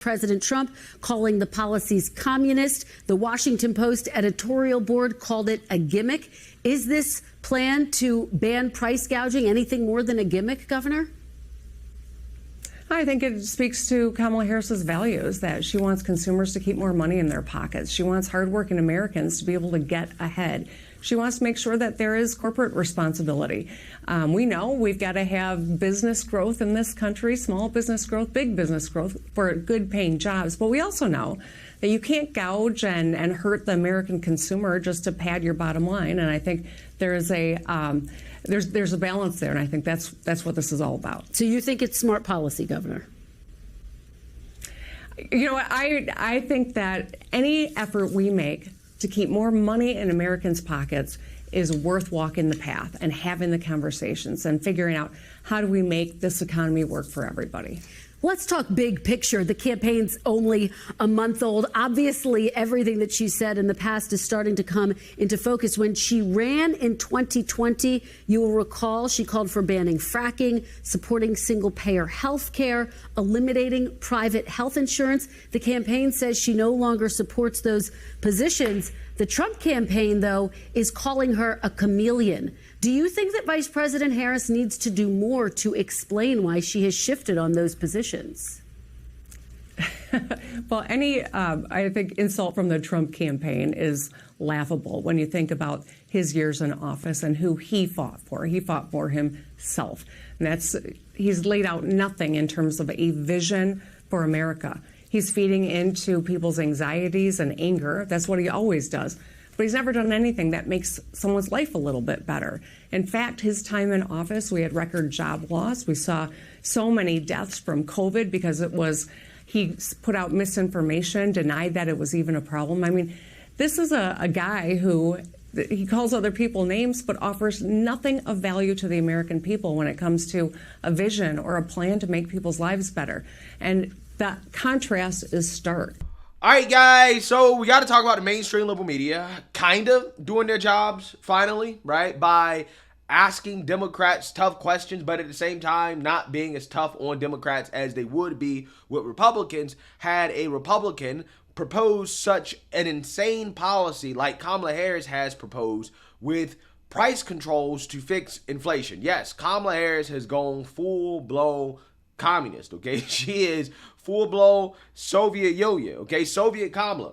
President Trump, calling the policies communist. The Washington Post editorial board called it a gimmick. Is this plan to ban price gouging anything more than a gimmick, Governor? I think it speaks to Kamala Harris's values, that she wants consumers to keep more money in their pockets. She wants hardworking Americans to be able to get ahead. She wants to make sure that there is corporate responsibility. We know we've got to have business growth in this country, small business growth, big business growth for good paying jobs. But we also know that you can't gouge and hurt the American consumer just to pad your bottom line. And I think there's a balance there. And I think that's what this is all about. So you think it's smart policy, Governor? You know, I think that any effort we make to keep more money in Americans' pockets is worth walking the path and having the conversations and figuring out how do we make this economy work for everybody. Let's talk big picture. The campaign's only a month old. Obviously, everything that she said in the past is starting to come into focus. When she ran in 2020, you will recall she called for banning fracking, supporting single-payer health care, eliminating private health insurance. The campaign says she no longer supports those positions. The Trump campaign, though, is calling her a chameleon. Do you think that Vice President Harris needs to do more to explain why she has shifted on those positions? Well, I think insult from the Trump campaign is laughable when you think about his years in office and who he fought for. He fought for himself. And he's laid out nothing in terms of a vision for America. He's feeding into people's anxieties and anger. That's what he always does. But he's never done anything that makes someone's life a little bit better. In fact, his time in office, we had record job loss. We saw so many deaths from COVID because he put out misinformation, denied that it was even a problem. I mean, this is a guy who he calls other people names, but offers nothing of value to the American people when it comes to a vision or a plan to make people's lives better. And that contrast is stark. All right, guys, so we got to talk about the mainstream liberal media kind of doing their jobs finally, right, by asking Democrats tough questions, but at the same time not being as tough on Democrats as they would be with Republicans had a Republican propose such an insane policy like Kamala Harris has proposed with price controls to fix inflation. Yes, Kamala Harris has gone full-blown communist, okay? She is full-blown Soviet yo-yo, okay? Soviet Kamala.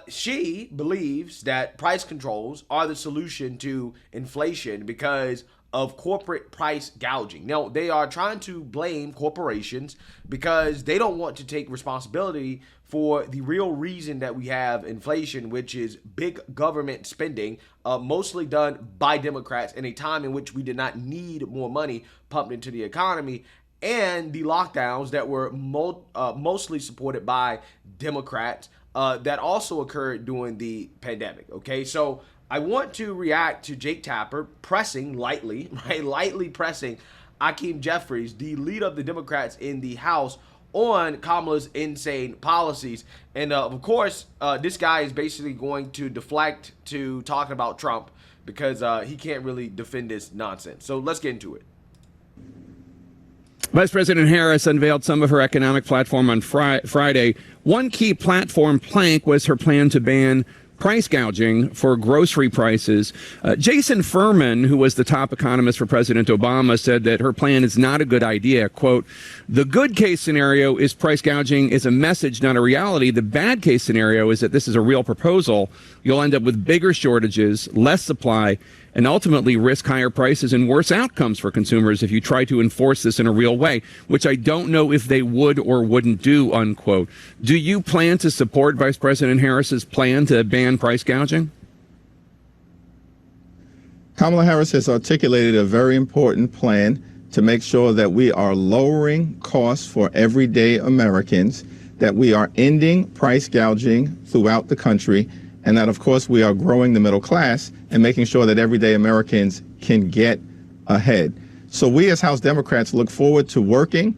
She believes that price controls are the solution to inflation because of corporate price gouging. Now, they are trying to blame corporations because they don't want to take responsibility for the real reason that we have inflation, which is big government spending, mostly done by Democrats in a time in which we did not need more money pumped into the economy, and the lockdowns that were mostly supported by Democrats that also occurred during the pandemic, okay? So I want to react to Jake Tapper pressing lightly pressing Hakeem Jeffries, the leader of the Democrats in the House, on Kamala's insane policies. And of course, this guy is basically going to deflect to talking about Trump because he can't really defend this nonsense. So let's get into it. Vice President Harris unveiled some of her economic platform on Friday. One key platform plank was her plan to ban price gouging for grocery prices. Jason Furman, who was the top economist for President Obama, said that her plan is not a good idea. Quote, "The good case scenario is price gouging is a message, not a reality. The bad case scenario is that this is a real proposal. You'll end up with bigger shortages, less supply, and ultimately risk higher prices and worse outcomes for consumers if you try to enforce this in a real way, which I don't know if they would or wouldn't do," unquote. Do you plan to support Vice President Harris's plan to ban price gouging? Kamala Harris has articulated a very important plan to make sure that we are lowering costs for everyday Americans, that we are ending price gouging throughout the country, and that, of course, we are growing the middle class and making sure that everyday Americans can get ahead. So we as House Democrats look forward to working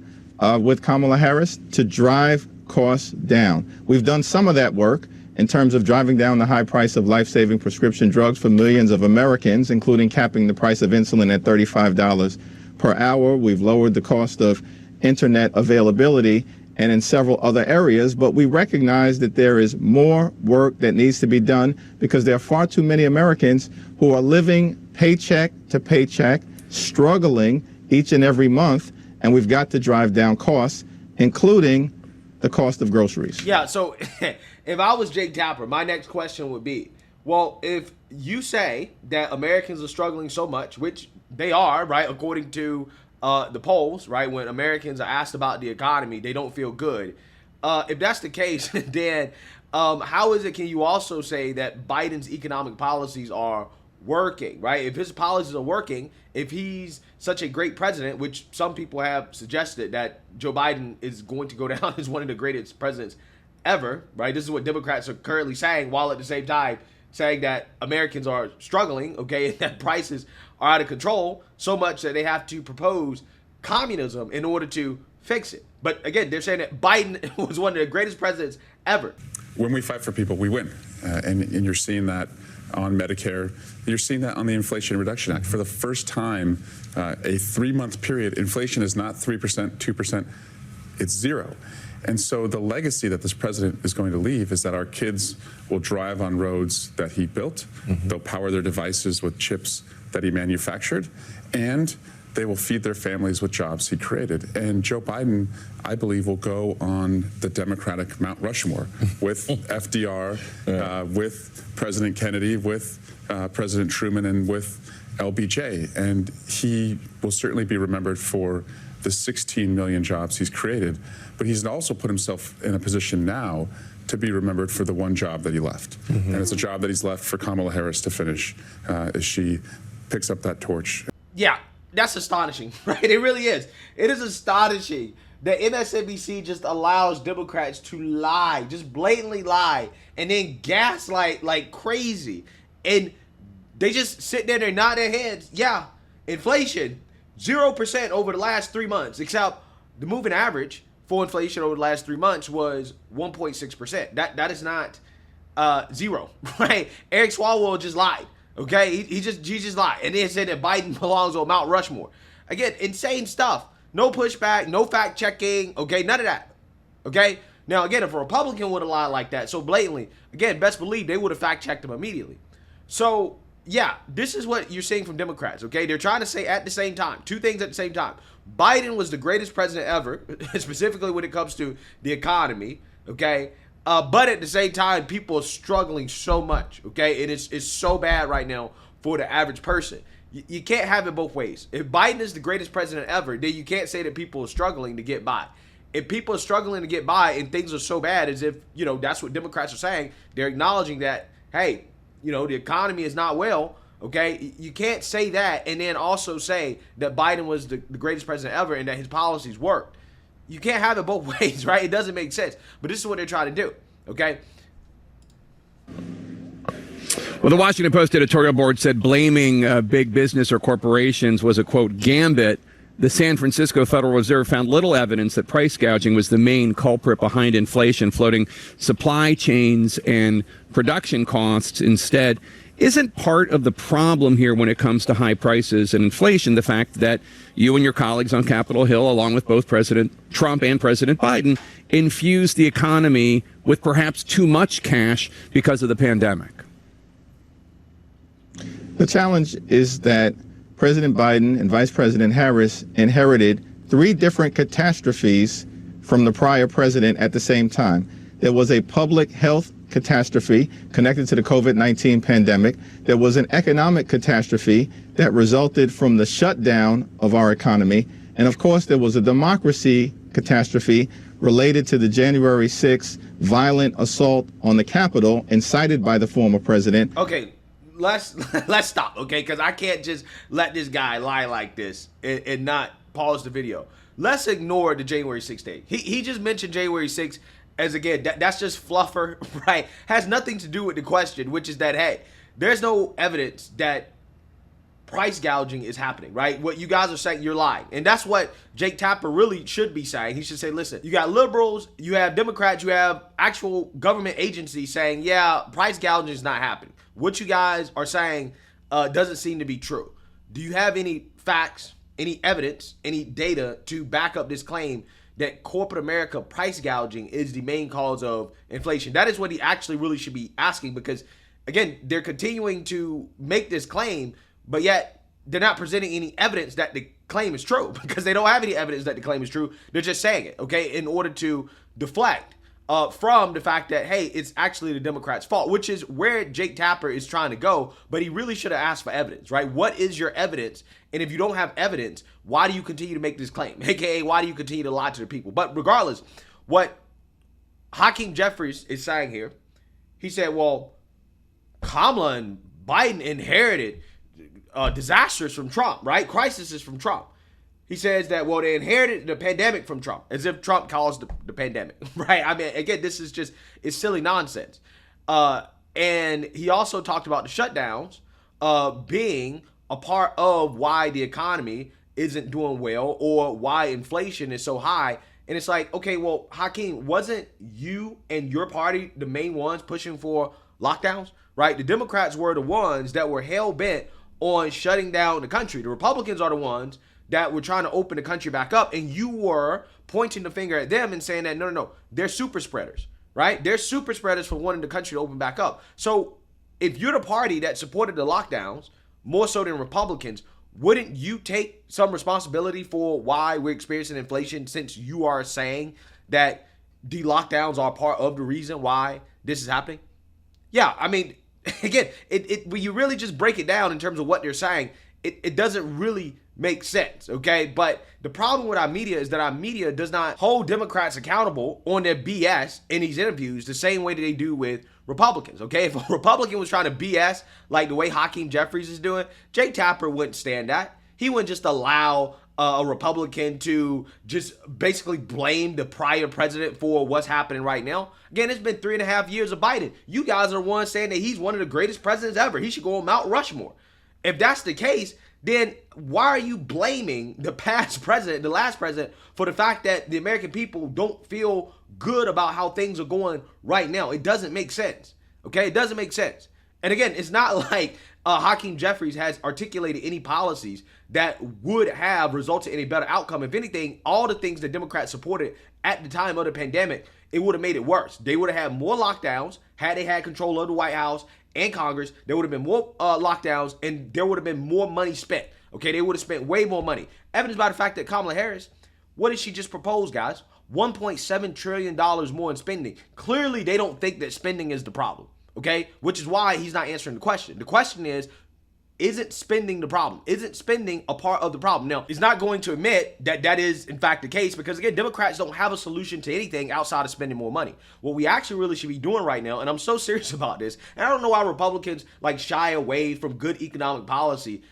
with Kamala Harris to drive costs down. We've done some of that work in terms of driving down the high price of life-saving prescription drugs for millions of Americans, including capping the price of insulin at $35 per hour. We've lowered the cost of internet availability, and in several other areas, but we recognize that there is more work that needs to be done because there are far too many Americans who are living paycheck to paycheck, struggling each and every month, and we've got to drive down costs, including the cost of groceries. Yeah, so if I was Jake Tapper, my next question would be, well, if you say that Americans are struggling so much, which they are, right, according to the polls, right, when Americans are asked about the economy, they don't feel good. If that's the case, then how is it, can you also say that Biden's economic policies are working, right? If his policies are working, if he's such a great president, which some people have suggested that Joe Biden is going to go down as one of the greatest presidents ever, right? This is what Democrats are currently saying, while at the same time saying that Americans are struggling, okay, and that prices are out of control so much that they have to propose communism in order to fix it. But again, they're saying that Biden was one of the greatest presidents ever. When we fight for people, we win. And you're seeing that on Medicare. You're seeing that on the Inflation Reduction Act. For the first time, a 3-month period, inflation is not 3%, 2%, it's 0. And so the legacy that this president is going to leave is that our kids will drive on roads that he built. They'll power their devices with chips that he manufactured, and they will feed their families with jobs he created. And Joe Biden, I believe, will go on the Democratic Mount Rushmore with FDR, with President Kennedy, with President Truman, and with LBJ. And he will certainly be remembered for the 16 million jobs he's created, but he's also put himself in a position now to be remembered for the one job that he left. And it's a job that he's left for Kamala Harris to finish as she picks up that torch. Yeah, that's astonishing, right? It really is. It is astonishing that MSNBC just allows Democrats to lie, just blatantly lie, and then gaslight like crazy. And they just sit there and nod their heads. Yeah, inflation, 0% over the last 3 months, except the moving average for inflation over the last 3 months was 1.6%. That is not zero, right? Eric Swalwell just lied. Okay, he just lied, and then said that Biden belongs on Mount Rushmore. Again, insane stuff. No pushback, no fact checking. Okay, none of that. Okay. Now again, if a Republican would have lied like that so blatantly, again, best believe they would have fact checked him immediately. So yeah, this is what you're seeing from Democrats. Okay, they're trying to say at the same time, two things at the same time. Biden was the greatest president ever, specifically when it comes to the economy. Okay. But at the same time, people are struggling so much, okay? And it's so bad right now for the average person. You can't have it both ways. If Biden is the greatest president ever, then you can't say that people are struggling to get by. If people are struggling to get by and things are so bad, as if, you know, that's what Democrats are saying, they're acknowledging that, hey, you know, the economy is not well, okay? You can't say that and then also say that Biden was the greatest president ever and that his policies worked. You can't have it both ways, right? It doesn't make sense. But this is what they're trying to do, okay? Well, the Washington Post editorial board said blaming big business or corporations was a, quote, gambit. The San Francisco Federal Reserve found little evidence that price gouging was the main culprit behind inflation, floating supply chains and production costs instead. Isn't part of the problem here when it comes to high prices and inflation the fact that you and your colleagues on Capitol Hill, along with both President Trump and President Biden, infused the economy with perhaps too much cash because of the pandemic? The challenge is that President Biden and Vice President Harris inherited 3 different catastrophes from the prior president at the same time. There was a public health catastrophe connected to the COVID-19 pandemic. There was an economic catastrophe that resulted from the shutdown of our economy. And of course, there was a democracy catastrophe related to the January 6th violent assault on the Capitol incited by the former president. Okay, let's stop, okay? Because I can't just let this guy lie like this and not pause the video. Let's ignore the January 6th date. He just mentioned January 6th as, again, that's just fluffer, right? Has nothing to do with the question, which is that, hey, there's no evidence that price gouging is happening, right? What you guys are saying, you're lying. And that's what Jake Tapper really should be saying. He should say, listen, you got liberals, you have Democrats, you have actual government agencies saying, yeah, price gouging is not happening. What you guys are saying doesn't seem to be true. Do you have any facts, any evidence, any data to back up this claim that corporate America price gouging is the main cause of inflation. That is what he actually really should be asking, because again, they're continuing to make this claim, but yet they're not presenting any evidence that the claim is true, because they don't have any evidence that the claim is true. They're just saying it, okay, in order to deflect from the fact that, hey, it's actually the Democrats' fault, which is where Jake Tapper is trying to go. But he really should have asked for evidence, right? What is your evidence? And if you don't have evidence, why do you continue to make this claim? AKA, why do you continue to lie to the people? But regardless, what Hakeem Jeffries is saying here, he said, well, Kamala and Biden inherited disasters from Trump, right? Crises from Trump. He says that, well, they inherited the pandemic from Trump, as if Trump caused the pandemic, right? I mean, again, this is just, it's silly nonsense. And he also talked about the shutdowns being a part of why the economy isn't doing well, or why inflation is so high. And it's like, okay, well, Hakeem, wasn't you and your party the main ones pushing for lockdowns, right? The Democrats were the ones that were hell-bent on shutting down the country. The Republicans are the ones that were trying to open the country back up, and you were pointing the finger at them and saying that, no, they're super spreaders, right? They're super spreaders for wanting the country to open back up. So if you're the party that supported the lockdowns more so than Republicans, wouldn't you take some responsibility for why we're experiencing inflation, since you are saying that the lockdowns are part of the reason why this is happening? Yeah, I mean, again, when you really just break it down in terms of what they're saying, it doesn't really make sense, okay? But the problem with our media is that our media does not hold Democrats accountable on their BS in these interviews the same way that they do with Republicans, okay? If a Republican was trying to BS like the way Hakeem Jeffries is doing, Jake Tapper wouldn't stand that. He wouldn't just allow a Republican to just basically blame the prior president for what's happening right now. Again, it's been 3.5 years of Biden. You guys are the ones saying that he's one of the greatest presidents ever. He should go on Mount Rushmore. If that's the case, then why are you blaming the past president, the last president, for the fact that the American people don't feel good about how things are going right now? It doesn't make sense, okay? It doesn't make sense. And again, it's not like Hakeem Jeffries has articulated any policies that would have resulted in a better outcome. If anything, all the things that Democrats supported at the time of the pandemic, it would have made it worse. They would have had more lockdowns had they had control of the White House and Congress. There would have been more lockdowns, and there would have been more money spent. Okay, they would have spent way more money. Evidenced by the fact that Kamala Harris, what did she just propose, guys? $1.7 trillion more in spending. Clearly, they don't think that spending is the problem, okay? Which is why he's not answering the question. The question is, isn't spending the problem? Isn't spending a part of the problem? Now, he's not going to admit that that is, in fact, the case, because, again, Democrats don't have a solution to anything outside of spending more money. What we actually really should be doing right now, and I'm so serious about this, and I don't know why Republicans, like, shy away from good economic policy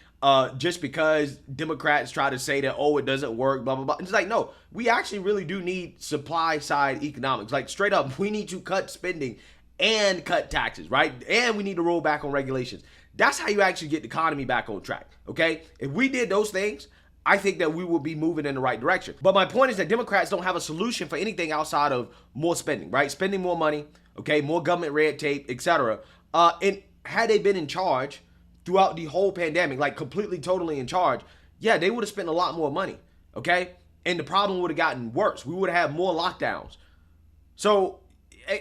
just because Democrats try to say that, oh, it doesn't work, blah, blah, blah. It's like, no, we actually really do need supply-side economics. Like, straight up, we need to cut spending and cut taxes, right? And we need to roll back on regulations. That's how you actually get the economy back on track, okay? If we did those things, I think that we will be moving in the right direction. But my point is that Democrats don't have a solution for anything outside of more spending, right? Spending more money, okay? More government red tape, etc. And had they been in charge throughout the whole pandemic, like completely, totally in charge, yeah, they would have spent a lot more money, okay? And the problem would have gotten worse. We would have had more lockdowns. So,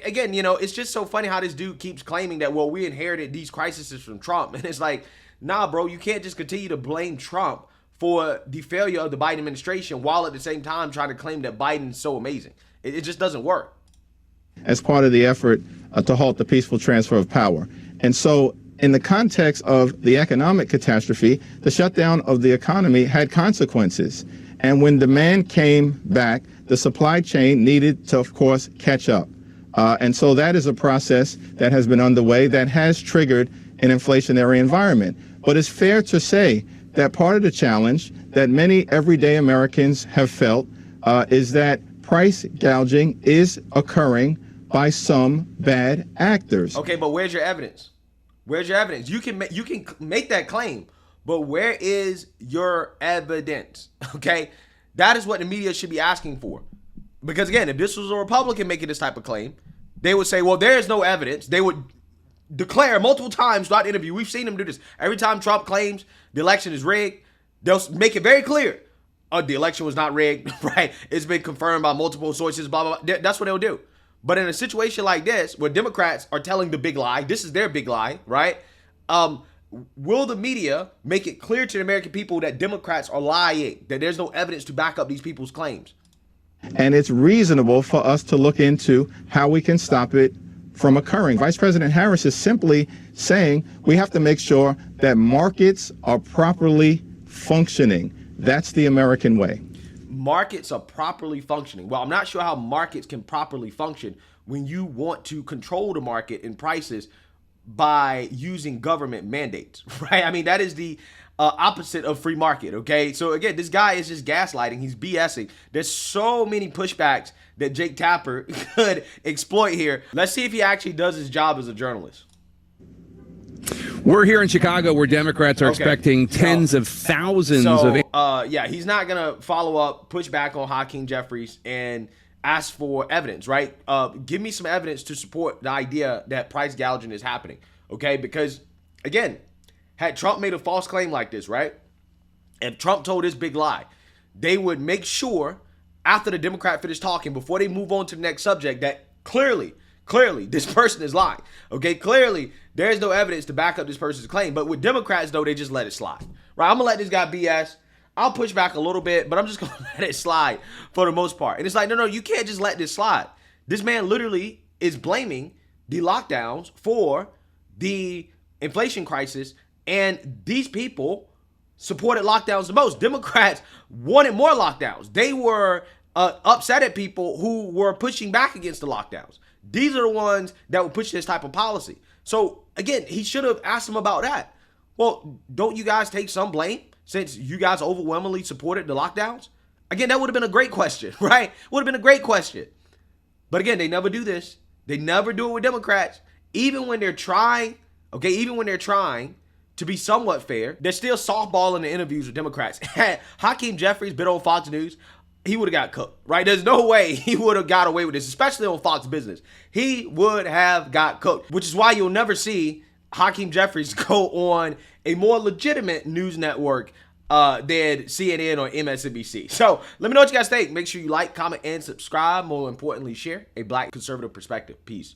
again, you know, it's just so funny how this dude keeps claiming that, well, we inherited these crises from Trump. And it's like, nah, bro, you can't just continue to blame Trump for the failure of the Biden administration while at the same time trying to claim that Biden's so amazing. It just doesn't work. As part of the effort to halt the peaceful transfer of power. And so in the context of the economic catastrophe, the shutdown of the economy had consequences. And when demand came back, the supply chain needed to, of course, catch up. And so that is a process that has been underway that has triggered an inflationary environment. But it's fair to say that part of the challenge that many everyday Americans have felt is that price gouging is occurring by some bad actors. Okay, but where's your evidence? Where's your evidence? You can make that claim, but where is your evidence? Okay, that is what the media should be asking for. Because again, if this was a Republican making this type of claim, they would say, well, there is no evidence. They would declare multiple times throughout the interview. We've seen them do this. Every time Trump claims the election is rigged, they'll make it very clear. the election was not rigged, right? It's been confirmed by multiple sources, blah, blah, blah. That's what they'll do. But in a situation like this, where Democrats are telling the big lie, this is their big lie, right? Will the media make it clear to the American people that Democrats are lying, that there's no evidence to back up these people's claims? And it's reasonable for us to look into how we can stop it from occurring. Vice President Harris is simply saying we have to make sure that markets are properly functioning. That's the American way. Markets are properly functioning. Well, I'm not sure how markets can properly function when you want to control the market and prices by using government mandates, right? I mean, that is the opposite of free market, okay? So again, this guy is just gaslighting. He's BSing. There's so many pushbacks that Jake Tapper could exploit here. Let's see if he actually does his job as a journalist. We're here in Chicago where Democrats are expecting tens of thousands of... Yeah, he's not going to follow up, push back on Hakeem Jeffries and ask for evidence, right? Give me some evidence to support the idea that price gouging is happening, okay? Because, again, had Trump made a false claim like this, right? If Trump told this big lie, they would make sure after the Democrat finished talking, before they move on to the next subject, that clearly, this person is lying, okay? Clearly, there's no evidence to back up this person's claim. But with Democrats, though, they just let it slide, right? I'm going to let this guy BS. I'll push back a little bit, but I'm just going to let it slide for the most part. And it's like, no, you can't just let this slide. This man literally is blaming the lockdowns for the inflation crisis, and these people supported lockdowns the most. Democrats wanted more lockdowns. They were upset at people who were pushing back against the lockdowns. These are the ones that would push this type of policy. So, again, he should have asked them about that. Well, don't you guys take some blame since you guys overwhelmingly supported the lockdowns? Again, that would have been a great question, right? Would have been a great question. But again, they never do this. They never do it with Democrats. Even when they're trying, okay, even when they're trying to be somewhat fair, they're still softballing the interviews with Democrats. Had Hakeem Jeffries been on Fox News, he would have got cooked, right? There's no way he would have got away with this, especially on Fox Business. He would have got cooked, which is why you'll never see Hakeem Jeffries go on a more legitimate news network than CNN or MSNBC. So let me know what you guys think. Make sure you like, comment, and subscribe. More importantly, share a Black conservative perspective. Peace.